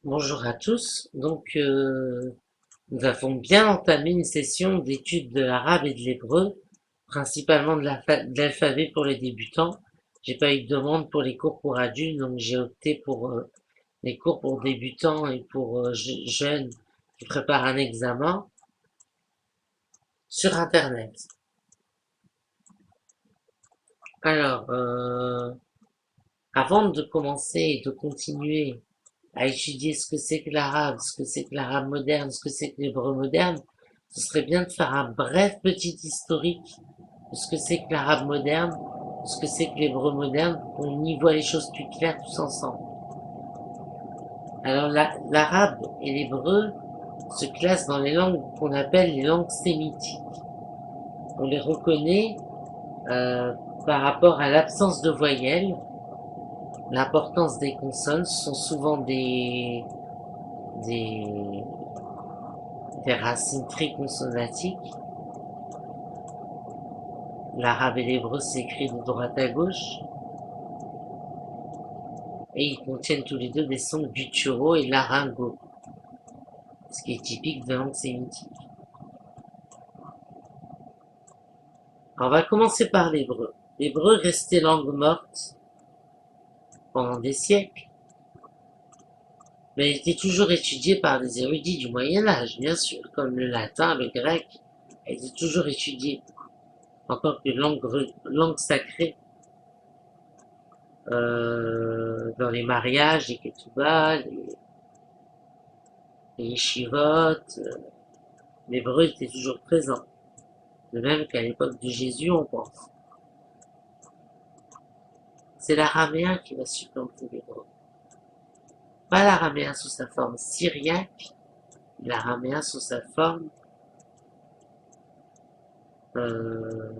Bonjour à tous. Nous avons bien entamé une session d'études de l'arabe et de l'hébreu, principalement de l'alphabet pour les débutants. J'ai pas eu de demande pour les cours pour adultes, donc j'ai opté pour les cours pour débutants et pour jeunes qui préparent un examen sur Internet. Alors, avant de commencer et de continuer à étudier ce que c'est que l'arabe, ce que c'est que l'arabe moderne, ce que c'est que l'hébreu moderne, ce serait bien de faire un bref petit historique de ce que c'est que l'arabe moderne, de ce que c'est que l'hébreu moderne, pour qu'on y voit les choses plus claires tous ensemble. Alors l'arabe et l'hébreu se classent dans les langues qu'on appelle les langues sémitiques. On les reconnaît euh, par rapport à l'absence de voyelles, l'importance des consonnes, ce sont souvent des, des racines très consonantiques. L'arabe et l'hébreu s'écrivent de droite à gauche et ils contiennent tous les deux des sons gutturaux et laryngaux, ce qui est typique de langue sémitique. Alors, on va commencer par l'hébreu. L'hébreu restait langue morte pendant des siècles, mais il était toujours étudié par des érudits du Moyen Âge, bien sûr, comme le latin, le grec. Il était toujours étudié en tant que langue sacrée dans les mariages, les ketubas, les yeshivot. L'hébreu était toujours présent, de même qu'à l'époque de Jésus, on pense. C'est l'araméen qui va supplanter l'hébreu. Pas l'araméen sous sa forme syriaque, l'araméen sous sa forme, euh,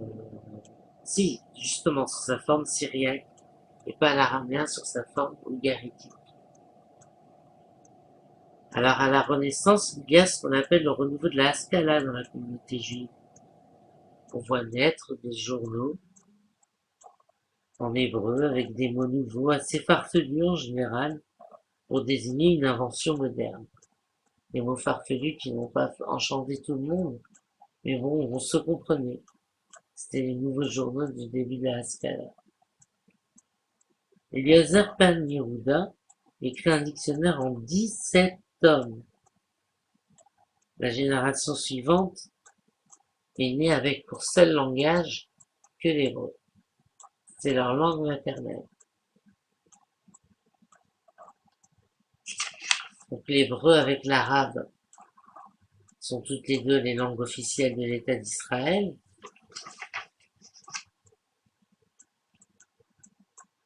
si, justement sous sa forme syriaque, et pas l'araméen sur sa forme ougaritique. Alors à la Renaissance, il y a ce qu'on appelle le renouveau de la Haskalah dans la communauté juive. On voit naître des journaux en hébreu avec des mots nouveaux, assez farfelus en général, pour désigner une invention moderne. Des mots farfelus qui n'ont pas enchanté tout le monde, mais bon, on se comprenait. C'était les nouveaux journaux du début de la Haskalah. Eliezer Ben Yehuda écrit un dictionnaire en 17 tomes. La génération suivante est née avec pour seul langage que l'hébreu. C'est leur langue maternelle. Donc l'hébreu avec l'arabe sont toutes les deux les langues officielles de l'État d'Israël.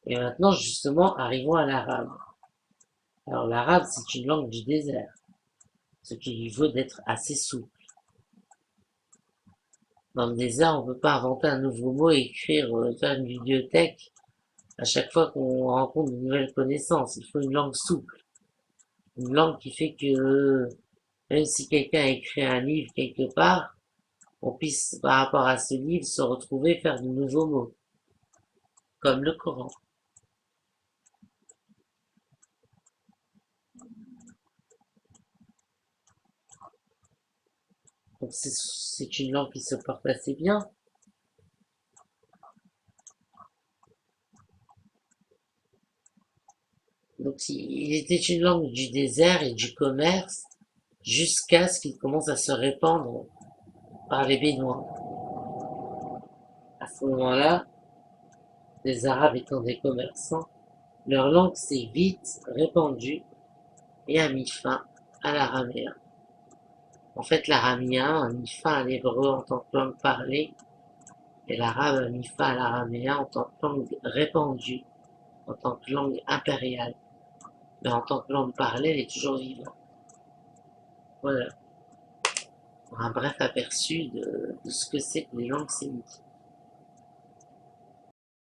Et maintenant, justement, arrivons à l'arabe. Alors l'arabe, c'est une langue du désert, ce qui lui vaut d'être assez souple. Dans le désert, on ne peut pas inventer un nouveau mot et écrire, faire une bibliothèque à chaque fois qu'on rencontre de nouvelles connaissances. Il faut une langue souple, une langue qui fait que même si quelqu'un a écrit un livre quelque part, on puisse, par rapport à ce livre, se retrouver et faire de nouveaux mots, comme le Coran. Donc c'est une langue qui se porte assez bien. Donc il était une langue du désert et du commerce jusqu'à ce qu'il commence à se répandre par les Bédouins. À ce moment-là, les Arabes étant des commerçants, leur langue s'est vite répandue et a mis fin à l'araméen. En fait, l'araméen a mis fin à l'hébreu en tant que langue parlée et l'arabe a mis fin à l'araméen en tant que langue répandue, en tant que langue impériale. Mais en tant que langue parlée, elle est toujours vivante. Voilà, pour un bref aperçu de ce que c'est que les langues sémitiques.